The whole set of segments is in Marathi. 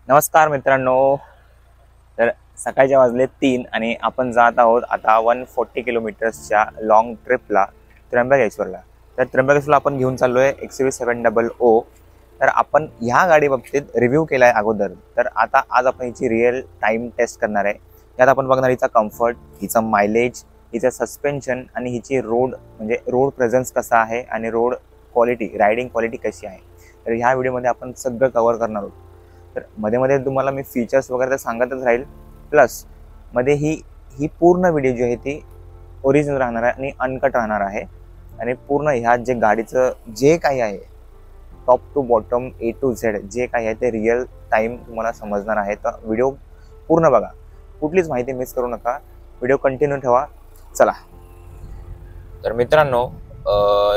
नमस्कार मित्रांनो. तर सकाळचे वाजले 3 आणि आपण जात आहोत आता 140 किलोमीटर्सच्या लॉंग ट्रिपला त्र्यंबकेश्वरला. तर त्र्यंबकेश्वरला आपण घेऊन चाललो आहे XUV700. तर आपण ह्या गाडी बाबतीत रिव्ह्यू केला आहे अगोदर. तर आता आज आपण हिची रिअल टाईम टेस्ट करणार आहे. यात आपण बघणार हिचा कम्फर्ट, हिचा मायलेज, हिचं सस्पेन्शन आणि हिची रोड प्रेझेन्स कसा आहे आणि रोड क्वालिटी, रायडिंग क्वालिटी कशी आहे. तर ह्या व्हिडिओमध्ये आपण सगळं कव्हर करणार आहोत. तर मध्ये मध्ये तुम्हाला मी फीचर्स वगैरे तर सांगतच राहील. प्लस मध्ये ही पूर्ण व्हिडिओ जी आहे ती ओरिजिनल राहणार आहे आणि अनकट राहणार आहे. आणि पूर्ण ह्या जे गाडीचं जे काही आहे top to bottom A to Z जे काही आहे ते रिअल टाईम तुम्हाला समजणार आहे. तर व्हिडिओ पूर्ण बघा, कुठलीच माहिती मिस करू नका, व्हिडिओ कंटिन्यू ठेवा. चला. तर मित्रांनो,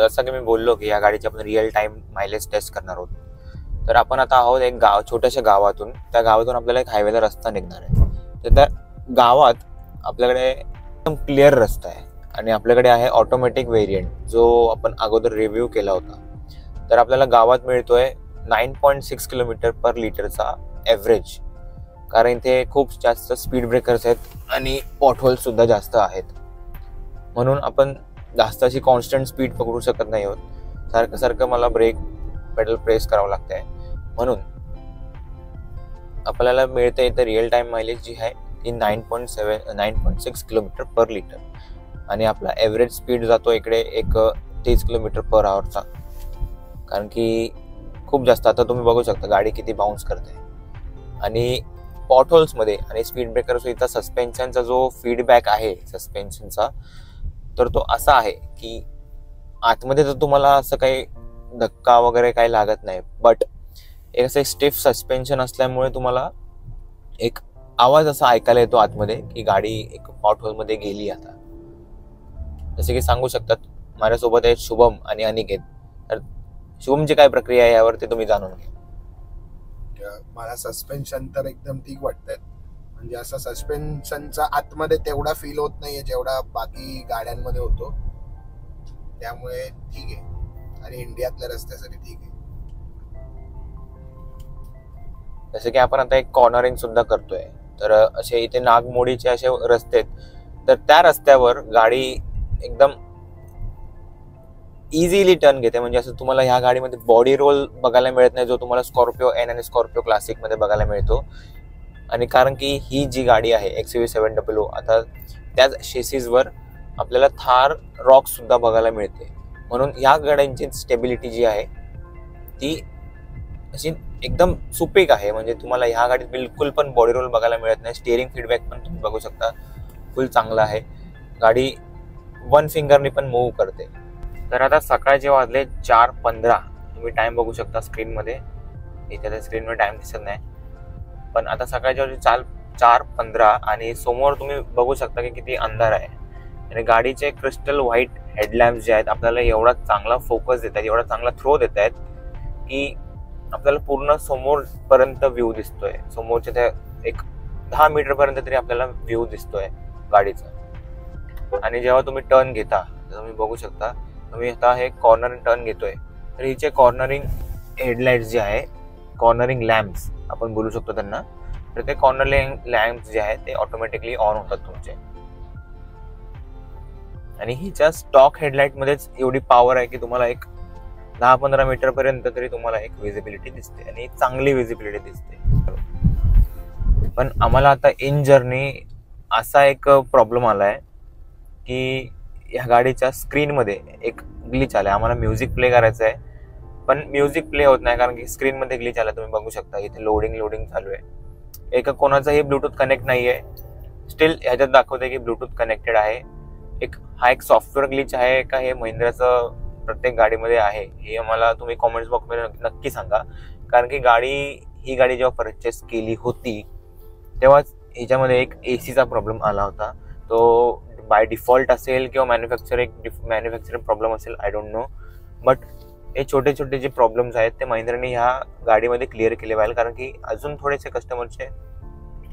जसं की मी बोललो की या गाडीची आपण रिअल टाईम मायलेज टेस्ट करणार आहोत. तर आपण आता आहोत एक छोट्याशा गावातून. त्या गावातून आपल्याला एक हायवेला रस्ता निघणार आहे. तर त्या गावात आपल्याकडे एकदम क्लिअर रस्ता आहे आणि आपल्याकडे आहे ऑटोमॅटिक व्हेरियंट जो आपण अगोदर रिव्ह्यू केला होता. तर आपल्याला गावात मिळतोय 9.6 किलोमीटर पर लिटरचा ॲव्हरेज, कारण इथे खूप जास्त स्पीड ब्रेकर्स आहेत आणि पॉटहोल्स सुद्धा जास्त आहेत. म्हणून आपण जास्त अशी कॉन्स्टंट स्पीड पकडू शकत नाही आहोत. सारखं मला ब्रेक पेडल प्रेस करावं लागतंय. म्हणून आपल्याला मिळते इथं रिअल टाईम मायलेज जी आहे ती 9.6 किलोमीटर पर लिटर आणि आपला ॲव्हरेज स्पीड जातो इकडे एक 30 किलोमीटर पर आवरचा. कारण की खूप जास्त, आता तुम्ही बघू शकता गाडी किती बाउन्स करते. आणि पॉटहोल्समध्ये आणि स्पीड ब्रेकर्स इथं सस्पेन्शनचा जो फीडबॅक आहे सस्पेन्शनचा, तर तो असा आहे की आतमध्ये तर तुम्हाला असं काही धक्का वगैरे काही लागत नाही, बट एक असं स्टिफ सस्पेन्शन असल्यामुळे तुम्हाला एक आवाज असा ऐकायला येतो आतमध्ये की गाडी एक पॉटहोलमध्ये गेली. आता जसे की सांगू शकतात माझ्यासोबत आहे शुभम आणि अनिकेत. तर शुभमची काय प्रक्रिया आहे यावर ते तुम्ही जाणून घ्या. मला सस्पेन्शन तर एकदम ठीक वाटतंय. म्हणजे असं सस्पेन्शनचा आतमध्ये तेवढा फील होत नाहीये जेवढा बाकी गाड्यांमध्ये होतो. त्यामुळे ठीक आहे आणि इंडियातल्या रस्त्यासाठी ठीक आहे. जसं की आपण आता एक कॉर्नरिंग सुद्धा करतोय. तर असे इथे नागमोडीचे असे रस्ते आहेत. तर त्या रस्त्यावर गाडी एकदम इझिली टर्न घेते. म्हणजे असं तुम्हाला ह्या गाडीमध्ये बॉडी रोल बघायला मिळत नाही जो तुम्हाला स्कॉर्पिओ N आणि स्कॉर्पिओ क्लासिक मध्ये बघायला मिळतो. आणि कारण की ही जी गाडी आहे XUV700, आता त्याच शेसीजवर आपल्याला थार रॉक सुद्धा बघायला मिळते. म्हणून ह्या गाड्यांची स्टेबिलिटी जी आहे ती अशी एकदम सुपीक आहे. म्हणजे तुम्हाला ह्या गाडीत बिलकुल पण बॉडी रोल बघायला मिळत नाही. स्टिअरिंग फीडबॅक पण तुम्ही बघू शकता फुल चांगला आहे. गाडी 1 फिंगरनी पण मूव्ह करते. तर आता सकाळचे वाजले 4:15. तुम्ही टाइम बघू शकता स्क्रीनमध्ये. इथे त्या स्क्रीनवर टाइम दिसत नाही, पण आता सकाळच्या वाजले 4:15 आणि समोर तुम्ही बघू शकता की किती अंधार आहे. आणि गाडीचे क्रिस्टल व्हाईट हेडलॅम्प्स जे आहेत आपल्याला एवढा चांगला फोकस देत आहेत, एवढा चांगला थ्रो देत आहेत की आपल्याला पूर्ण समोर पर्यंत व्ह्यू दिसतोय. समोरच्या त्या एक 10 मीटर पर्यंत तरी आपल्याला व्ह्यू दिसतोय गाडीचा. आणि जेव्हा तुम्ही टर्न घेता, तुम्ही बघू शकता, तुम्ही आता हे कॉर्नर टर्न घेतोय, तर हिचे कॉर्नरिंग हेडलाइट्स जे आहे, कॉर्नरिंग लॅम्प्स आपण बोलू शकतो त्यांना, तर ते कॉर्नरिंग लॅम्प्स जे आहेत ते ऑटोमॅटिकली ऑन होतात तुमचे. आणि हिच्या स्टॉक हेडलाइट मध्येच एवढी पॉवर आहे की तुम्हाला एक 10-15 मीटर पर्यंत तरी तुम्हाला एक विजिबिलिटी दिसते आणि चांगली विजिबिलिटी दिसते. पण आम्हाला आता इन जर्नी असा एक प्रॉब्लेम आलाय की ह्या गाडीच्या स्क्रीनमध्ये एक ग्लिच आलाय. आम्हाला म्युझिक प्ले करायचं आहे पण म्युझिक प्ले होत नाही कारण की स्क्रीनमध्ये ग्लिच आला. तुम्ही बघू शकता इथे लोडिंग चालू आहे. एका कोणाचाही ब्लूटूथ कनेक्ट नाहीये. स्टील ह्याच्यात दाखवते की ब्लूटूथ कनेक्टेड आहे. हा एक सॉफ्टवेअर ग्लिच आहे का हे महिंद्राचं प्रत्येक गाडीमध्ये आहे हे आम्हाला तुम्ही कॉमेंट्स बॉक्समध्ये नक्की सांगा. कारण की ही गाडी जेव्हा परचेस केली होती तेव्हा ह्याच्यामध्ये एक एसीचा प्रॉब्लेम आला होता. तो बाय डिफॉल्ट असेल किंवा मॅन्युफॅक्चरिंग प्रॉब्लेम असेल, आय डोंट नो. बट हे छोटे जे प्रॉब्लेम्स आहेत ते महिंद्राने ह्या गाडीमध्ये क्लिअर केले पाहिजे. कारण की अजून थोडेसे कस्टमरचे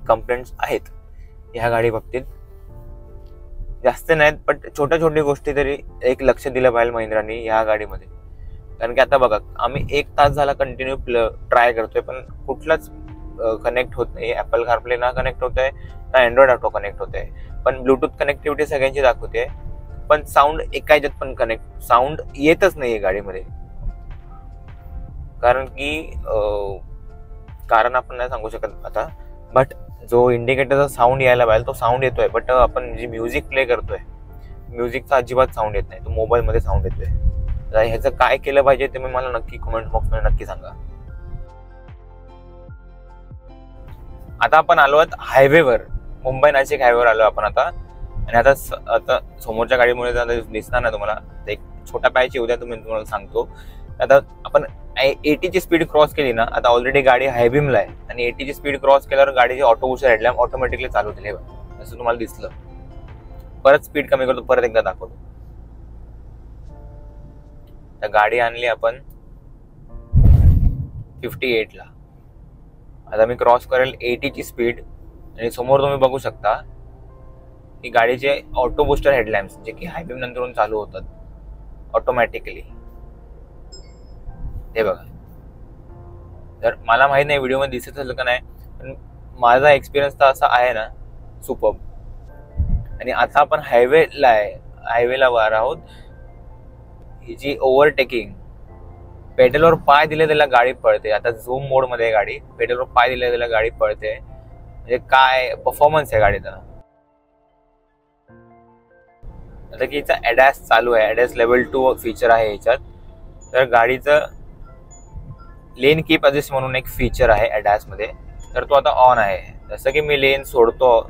कंप्लेंट्स आहेत ह्या गाडी बाबतीत. जास्त नाहीत, पण छोट्या गोष्टी तरी एक लक्ष दिलं पाहिजे महिंद्राने ह्या गाडीमध्ये. कारण की आता बघा, आम्ही 1 तास झाला कंटिन्यू ट्राय करतोय पण कुठलाच कनेक्ट होत नाही, ॲपल कारप्ले ना कनेक्ट होत आहे ना अँड्रॉइड ऑटो कनेक्ट होत आहे. पण ब्लूटूथ कनेक्टिव्हिटी सगळ्यांची दाखवते, पण साऊंड एका ह्याच्यात पण साऊंड येतच नाहीये गाडीमध्ये. कारण की कारण आपण नाही सांगू शकत आता, बट जो इंडिकेटरचा साऊंड यायला पाहिजे तो साऊंड येतोय, बट आपण जी म्युझिक प्ले करतोय म्युझिकचा अजिबात साऊंड येत नाही, तो मोबाईलमध्ये साऊंड येतोय. ह्याचं काय केलं पाहिजे ते मी मला नक्की कमेंट बॉक्समध्ये नक्की सांगा. आता आपण आलो आहोत हायवेवर, मुंबई नाशिक हायवेवर आलो आपण आता. आणि आता समोरच्या गाडीमुळे दिसणार ना तुम्हाला, एक छोटा पॅच येऊ द्या, तुम्हाला सांगतो. आता आपण 80ची स्पीड क्रॉस केली ना, आता ऑलरेडी गाडी हायबीमला आहे आणि 80ची स्पीड क्रॉस केल्यावर गाडीची ऑटो बुस्टर हेडलॅम्प ऑटोमॅटिकली चालू होतील. असं तुम्हाला दिसलं. परत स्पीड कमी करतो, परत एकदा दाखवतो. तर गाडी आणली आपण 58ला. आता मी क्रॉस करेल 80ची स्पीड आणि समोर तुम्ही बघू शकता की गाडीचे ऑटो बुस्टर हेडलॅम्प्स जे की हायबीम नंतरून चालू होतात ऑटोमॅटिकली. हे बघा. तर मला माहित नाही व्हिडिओमध्ये दिसत असेल का नाही, पण माझा एक्सपिरियन्स तर असा आहे ना, सुपर्ब. आणि आता आपण हायवेला वर आहोत. ही जी ओव्हरटेकिंग, पेडलवर पाय दिले त्याला गाडी पळते. आता झूम मोड मध्ये गाडी, पेडलवर पाय दिले त्याला गाडी पळते. म्हणजे काय परफॉर्मन्स आहे गाडीचा. आता की हिचा ॲडॅस चालू आहे, ॲडॅस लेवल 2 फीचर आहे ह्याच्यात. तर गाडीचं लेन कीप असिस्ट म्हणून एक फीचर आहे ॲडॅस मध्ये, तर तो आता ऑन आहे. जसं की मी लेन सोडतो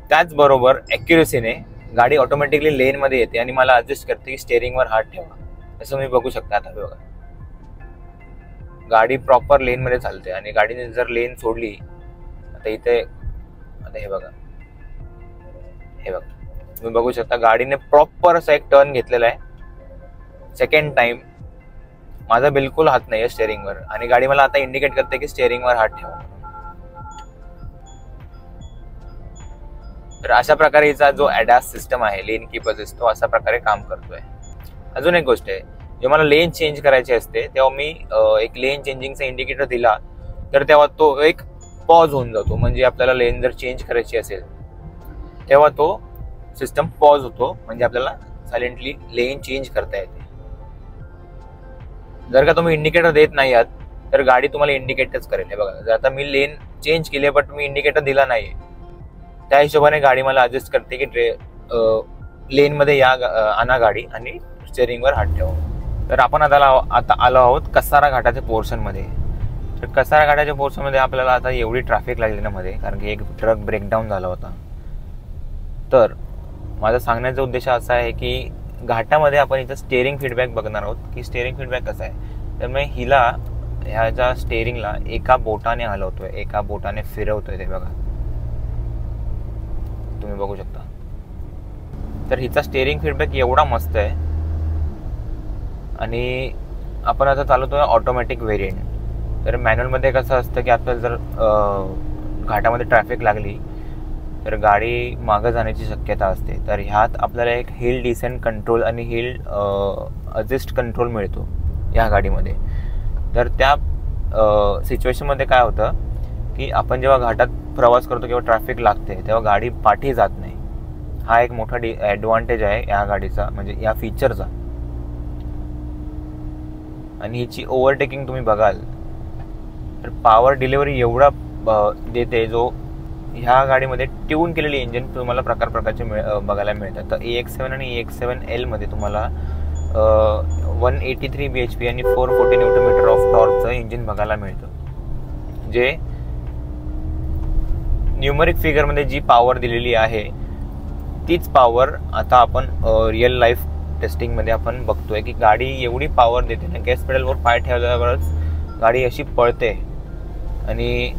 त्याचबरोबर ॲक्युरेसीने गाडी ऑटोमॅटिकली लेन मध्ये येते आणि मला अडजस्ट करते की स्टेअरिंगवर हात ठेवा. असं मी बघू शकता. आता बघा, गाडी प्रॉपर लेन मध्ये चालते. आणि गाडीने जर लेन सोडली, आता इथे, आता हे बघा तुम्ही बघू शकता, गाडीने प्रॉपर असा एक टर्न घेतलेला आहे. सेकंड टाइम माझा बिलकुल हात नाही आहे स्टेअरिंगवर, आणि गाडी मला आता इंडिकेट करते की स्टेअरिंगवर हात ठेवा. तर अशा प्रकारे हिचा जो ॲडॅस सिस्टम आहे, लेन कीप असिस्ट, तो अशा प्रकारे काम करतोय. अजून एक गोष्ट आहे, जेव्हा मला लेन चेंज करायची असते तेव्हा मी एक लेन चेंजिंगचा इंडिकेटर दिला तर तेव्हा तो एक पॉज होऊन जातो. म्हणजे आपल्याला लेन जर चेंज करायची असेल तेव्हा तो सिस्टम पॉज होतो, म्हणजे आपल्याला सायलेंटली लेन चेंज करता येते. जर का तुम्ही इंडिकेटर देत नाही आहात तर गाडी तुम्हाला इंडिकेटच करेल. हे बघा, जर आता मी लेन चेंज केली बट मी इंडिकेटर दिला नाही, त्या हिशोबाने गाडी मला अडजस्ट करते की लेन मध्ये या, आणा गाडी आणि स्टेअरिंगवर हात ठेवा. तर आपण आता आलो आहोत कसारा घाटाच्या पोर्शन मध्ये. तर कसारा घाटाच्या पोर्शन मध्ये आपल्याला आता एवढी ट्रॅफिक लागली ना मध्ये, कारण की एक ट्रक ब्रेकडाऊन झाला होता. तर माझा सांगण्याचा उद्देश असा आहे की घाटामध्ये आपण इथं स्टेअरिंग फीडबॅक बघणार आहोत की स्टेअरिंग फीडबॅक कसा आहे. तर मी ह्याच्या स्टेअरिंगला एका बोटाने हलवतोय, एका बोटाने फिरवतोय. ते बघा, तुम्ही बघू शकता. तर हिचा स्टेअरिंग फीडबॅक एवढा मस्त आहे. आणि आपण आता चालवतोय ऑटोमॅटिक व्हेरियंट. तर मॅन्युअलमध्ये कसं असतं की आपल्याला जर घाटामध्ये ट्रॅफिक लागली तर गाडी मागं जाण्याची शक्यता असते. तर ह्यात आपल्याला एक हिल डिसेंट कंट्रोल आणि हिल अडजस्ट कंट्रोल मिळतो या गाडीमध्ये. तर त्या सिच्युएशनमध्ये काय होतं की आपण जेव्हा घाटात प्रवास करतो किंवा ट्रॅफिक लागते तेव्हा गाडी पाठी जात नाही. हा एक मोठा ॲडव्हान्टेज आहे या गाडीचा, म्हणजे या फीचरचा. आणि हिची ओव्हरटेकिंग तुम्ही बघाल तर पॉवर डिलिव्हरी एवढा देते, जो ह्या गाडीमध्ये ट्यून केलेली इंजिन तुम्हाला प्रकारचे बघायला मिळतात. तर AX7 आणि AX7L मध्ये तुम्हाला 183 bhp आणि 440 Nm ऑफ टॉर्कचं इंजिन बघायला मिळतं. जे न्यूमरिक फिगरमध्ये जी पॉवर दिलेली आहे तीच पॉवर आता आपण रिअल लाईफ टेस्टिंगमध्ये आपण बघतोय की गाडी एवढी पॉवर देते ना, गॅस पेडलवर पाय ठेवल्यावरच गाडी अशी पळते. आणि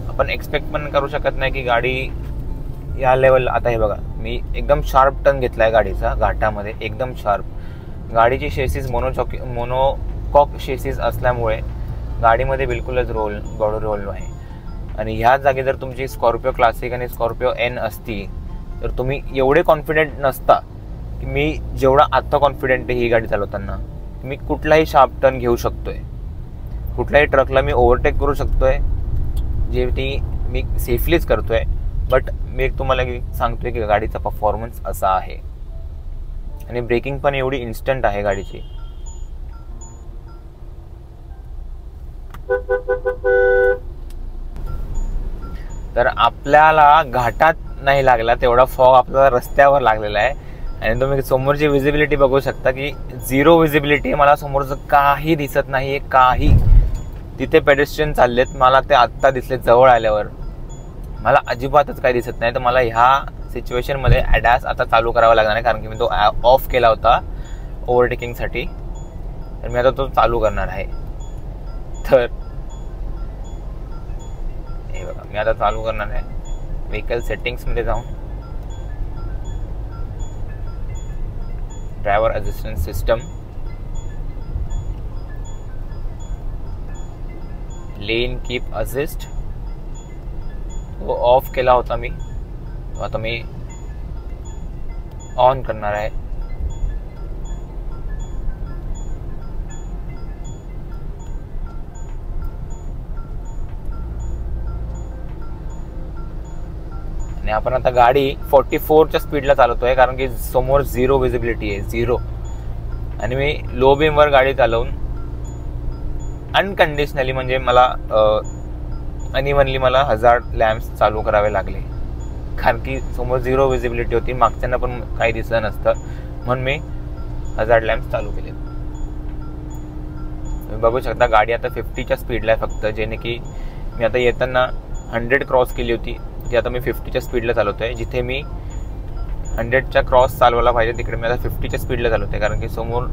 आपण एक्सपेक्ट पण करू शकत नाही की गाडी या लेवल. आता हे बघा, मी एकदम शार्प टर्न घेतलाय गाडीचा घाटामध्ये, एकदम शार्प. गाडीची शेसीस मोनोकॉक शेसीस असल्यामुळे गाडीमध्ये बिलकुलच रोल नाही. आणि ह्या जागी जर तुमची स्कॉर्पिओ क्लासिक आणि स्कॉर्पिओ N असती तर तुम्ही एवढे कॉन्फिडेंट नसता की मी जेवढा आत्ता कॉन्फिडेंट आहे ही गाडी चालवताना. मी कुठलाही शार्प टर्न घेऊ शकतोय, कुठल्याही ट्रकला मी ओव्हरटेक करू शकतोय, जे ती मी सेफलीच करतोय, बट मी तुम्हाला सांगतोय की गाडीचा परफॉर्मन्स असा आहे आणि ब्रेकिंग पण एवढी इन्स्टंट आहे गाडीची. तर आपल्याला घाटात नाही लागला तेवढा फॉग आपल्याला रस्त्यावर लागलेला आहे. आणि तुम्ही समोरची विजिबिलिटी बघू शकता की 0 विजिबिलिटी. मला समोरचं काही दिसत नाही काही. तिथे पेडेस्ट्रियन चाललेत, मला ते आत्ता दिसले जवळ आल्यावर. मला अजिबातच काही दिसत नाही. तर मला ह्या सिच्युएशनमध्ये ॲडास आता चालू करावा लागणार आहे, कारण की मी तो ऑफ केला होता ओव्हरटेकिंगसाठी. तर मी आता तो चालू करणार आहे. तर हे बघा, मी आता चालू करणार आहे. व्हेकल सेटिंग्समध्ये जाऊन driver assistance system, lane keep assist तो ऑफ केला होता मी, तो आता मी ऑन करणार आहे. आणि आपण आता गाडी 44च्या स्पीडला चालवतोय, कारण की समोर 0 विजिबिलिटी आहे, 0. आणि मी लो बीमवर गाडी चालवून अनकंडिशनली, म्हणजे मला अनइव्हनली मला हजार्ड लॅम्प्स चालू करावे लागले, कारण की समोर 0 विजिबिलिटी होती. मागच्यांना पण काही दिसत नसतं, म्हणून मी हजार्ड लॅम्प्स चालू केले. तुम्ही बघू शकता गाडी आता 50च्या स्पीडला आहे फक्त, जेणे की मी आता येताना 100 क्रॉस केली होती, ती आता मी 50च्या स्पीडला चालवतोय. जिथे मी 100च्या क्रॉस चालवायला पाहिजे तिकडे मी आता 50च्या स्पीडला चालवतोय, कारण की समोर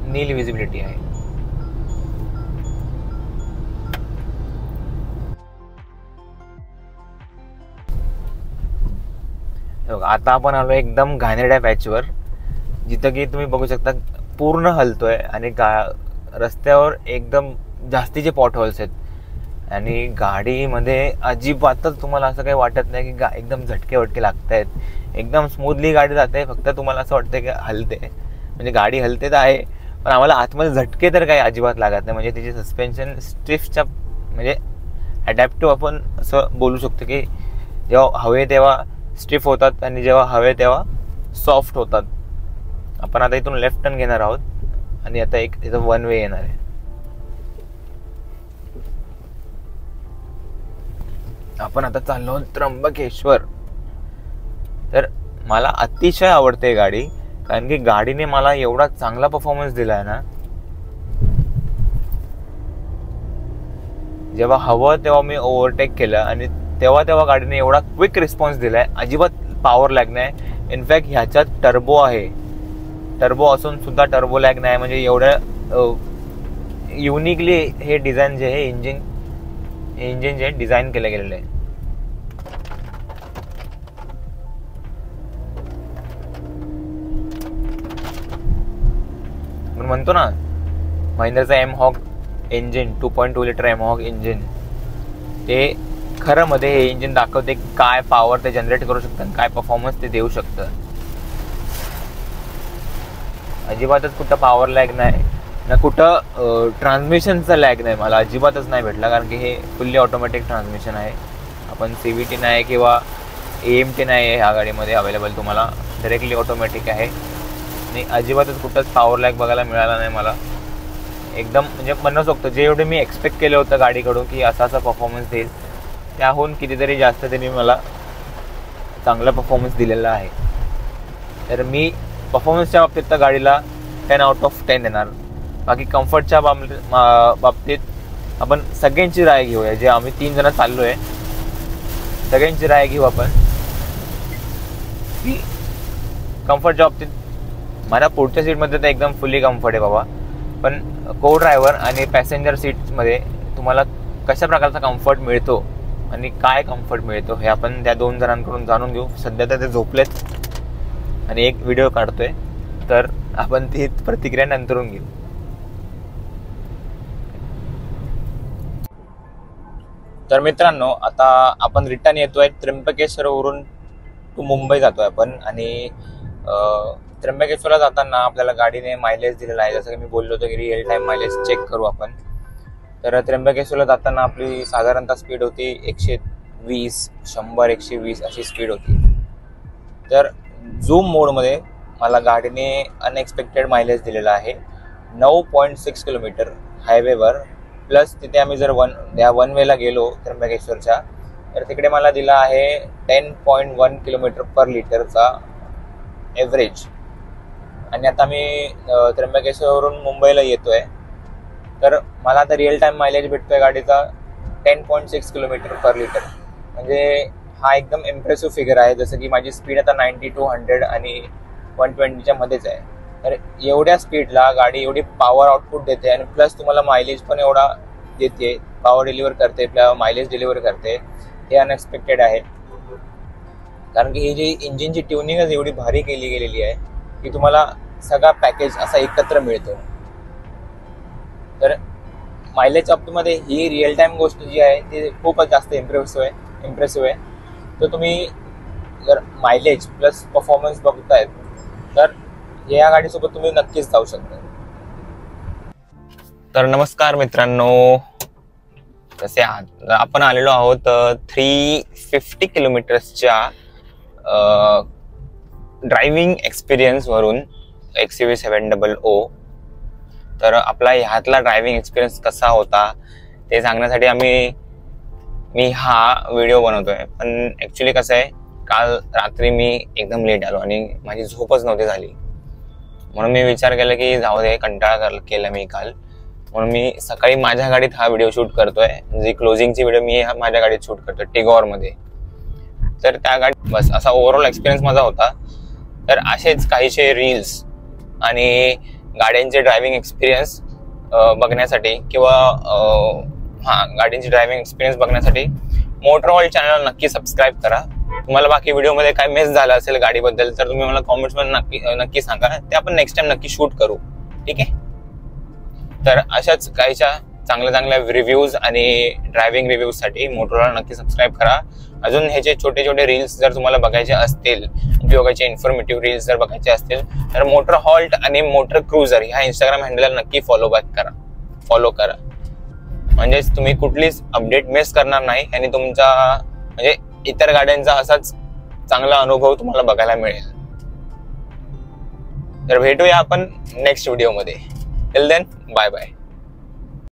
नील विजिबिलिटी आहे. आता आपण आलो एकदम घाणेरड्या पॅचवर, जिथं की तुम्ही बघू शकता पूर्ण हलतोय आणि रस्त्यावर एकदम जास्तीचे पॉट होल्स आहेत. आणि गाडीमध्ये अजिबातच तुम्हाला असं काही वाटत नाही की एकदम झटके वटके लागत आहेत. एकदम स्मूथली गाडी जाते, फक्त तुम्हाला असं वाटतं की हलते, म्हणजे गाडी हलते तर आहे, पण आम्हाला आतमध्ये झटके तर काही अजिबात लागत नाही. म्हणजे तिची सस्पेन्शन स्टिफच्या, म्हणजे ॲडॅप्टिव्ह आपण असं बोलू शकतो की जेव्हा हवे तेव्हा स्टिफ होतात आणि जेव्हा हवे तेव्हा सॉफ्ट होतात. आपण आता इथून लेफ्ट टर्न घेणार आहोत आणि आता एक इथं 1 वे येणार आहे. आपण आता चाललो त्र्यंबकेश्वर. तर मला अतिशय आवडते गाडी, कारण की गाडीने मला एवढा चांगला परफॉर्मन्स दिलाय ना. जेव्हा हवं तेव्हा मी ओव्हरटेक केलं आणि तेव्हा गाडीने एवढा क्विक रिस्पॉन्स दिलाय, अजिबात पॉवर लॅग नाही. इनफॅक्ट ह्याच्यात टर्बो आहे, टर्बो असून सुद्धा टर्बो लॅग नाही. म्हणजे एवढं युनिकली हे डिझाईन जे आहे, इंजिन जे डिझाईन केलं गेलेलं आहे. आपण म्हणतो ना महिंद्राचं एमहॉग इंजिन, 2.2 लिटर एमहॉग इंजिन, ते खरं मध्ये हे इंजिन दाखवते काय पॉवर ते जनरेट करू शकतं, काय परफॉर्मन्स ते देऊ शकतं. अजिबातच कुठं पॉवर लॅग नाही ना, कुठं ट्रान्समिशनचा लॅग नाही, मला अजिबातच नाही भेटला, कारण की हे फुल्ली ऑटोमॅटिक ट्रान्समिशन आहे. आपण CVT नाही किंवा AMT नाही आहे ह्या गाडीमध्ये अवेलेबल, तुम्हाला डायरेक्टली ऑटोमॅटिक आहे. आणि अजिबातच कुठंच पॉवर लॅग बघायला मिळाला नाही मला. एकदम म्हणजे म्हणू शकतो जे एवढे मी एक्सपेक्ट केलं होतं गाडीकडून की असा परफॉर्मन्स देईल, त्याहून कितीतरी जास्त त्यांनी मला चांगला परफॉर्मन्स दिलेला आहे. तर मी परफॉर्मन्सच्या बाबतीत तर गाडीला 10 आउट ऑफ 10 देणार. बाकी कम्फर्टच्या बाबतीत आपण सगळ्यांची राय घेऊया, जे आम्ही 3 जण चाललो आहे सगळ्यांची राय घेऊ आपण की कम्फर्टच्या बाबतीत मला पुढच्या सीटमध्ये तर एकदम फुल्ली कम्फर्ट आहे बाबा, पण को ड्रायव्हर आणि पॅसेंजर सीट्समध्ये तुम्हाला कशा प्रकारचा कम्फर्ट मिळतो आणि काय कम्फर्ट मिळतो हे आपण त्या 2 जणांकडून जाणून घेऊ. सध्या तर ते झोपलेत आणि एक व्हिडिओ काढतोय, तर आपण ती प्रतिक्रिया नंतरून घेऊ. तर मित्रांनो, आता आपण रिटर्न येतोय त्र्यंबकेश्वरवरून टू मुंबई जातोय आपण. आणि त्र्यंबकेश्वरला जाताना आपल्याला गाडीने मायलेज दिलेला आहे, जसं की मी बोललो होतो की रिअल टाइम मायलेज चेक करू आपण. तर त्र्यंबकेश्वरला जाताना आपली साधारणतः स्पीड होती 120, 100, 120 अशी स्पीड होती. तर झूम मोडमध्ये मला गाडीने अनएक्सपेक्टेड मायलेज दिलेला आहे 9.6 किलोमीटर हायवेवर. प्लस तिथे आम्ही जर वन वेला गेलो त्र्यंबकेश्वरच्या, तर तिकडे मला दिला आहे 10.1 किलोमीटर पर लिटरचा ॲव्हरेज. आणि आता मी त्र्यंबकेश्वरवरून मुंबईला येतोय, तर मला आता रिअल टाइम मायलेज भेटतोय गाडीचा 10.6 किलोमीटर पर लिटर. म्हणजे हा एकदम इम्प्रेसिव्ह फिगर आहे. जसं की माझी स्पीड आता 90 to 100 आणि 120च्या मध्येच आहे. तर एवढ्या स्पीडला गाडी एवढी पॉवर आउटपुट देते आणि प्लस तुम्हाला मायलेज पण एवढा देते, पॉवर डिलिव्हर करते, मायलेज डिलिव्हर करते. हे अनएक्सपेक्टेड आहे. कारण की ही जी इंजिनची ट्युनिंगच एवढी भारी केली गेलेली आहे की तुम्हाला सगळा पॅकेज असा एकत्र मिळतो. तर मायलेज ऑप्टमध्ये ही रिअल टाइम गोष्ट जी आहे ती खूपच जास्त इम्प्रेसिव्ह आहे. तर तुम्ही जर मायलेज प्लस परफॉर्मन्स बघतायत तर या गाडीसोबत तुम्ही नक्कीच जाऊ शकता. तर नमस्कार मित्रांनो, कसे आहात? आपण आलेलो आहोत 350 किलोमीटर्सच्या ड्रायव्हिंग एक्सपिरियन्स वरून XUV700. तर आपला ह्यातला ड्रायव्हिंग एक्सपिरियन्स कसा होता ते सांगण्यासाठी मी हा व्हिडिओ बनवतोय. पण ॲक्च्युली कसं आहे, काल रात्री मी एकदम लेट आलो आणि माझी झोपच नव्हती झाली. म्हणून मी विचार केला की जाऊ दे, कंटाळा केला मी काल. म्हणून मी सकाळी माझ्या गाडीत हा व्हिडिओ शूट करतोय. जी क्लोजिंगची व्हिडिओ मी माझ्या गाडीत शूट करतोय टिगॉरमध्ये. तर त्या गाडीत बस असा ओव्हरऑल एक्सपिरियन्स माझा होता. तर असेच काहीशे रील्स आणि गाड्यांचे ड्रायव्हिंग एक्सपिरियन्स बघण्यासाठी किंवा गाडींची ड्रायव्हिंग एक्सपिरियन्स बघण्यासाठी मोटरहॉल चॅनल नक्की सबस्क्राईब करा. तुम्हाला बाकी व्हिडिओमध्ये काय मिस झालं असेल गाडीबद्दल तर तुम्ही मला कॉमेंट्समध्ये नक्की सांगा. ते आपण नेक्स्ट टाइम नक्की शूट करू, ठीक आहे? तर अशाच काहीच्या चांगल्या रिव्ह्यूज आणि ड्रायव्हिंग रिव्ह्यूजसाठी मोटरहॉल नक्की सबस्क्राईब करा. अजून ह्याचे छोटे रील्स जर तुम्हाला बघायचे असतील, उपयोगाचे इन्फॉर्मेटिव्ह रील्स जर बघायचे असतील, तर मोटर हॉल्ट आणि मोटर क्रुझर ह्या इंस्टाग्राम हँडलला नक्की फॉलो करा. म्हणजेच तुम्ही कुठलीच अपडेट मिस करणार नाही आणि तुमचा म्हणजे इतर गाड्यांचा असाच चांगला अनुभव तुम्हाला बघायला मिळेल. तर भेटूया आपण नेक्स्ट व्हिडिओमध्ये. Till then, bye bye.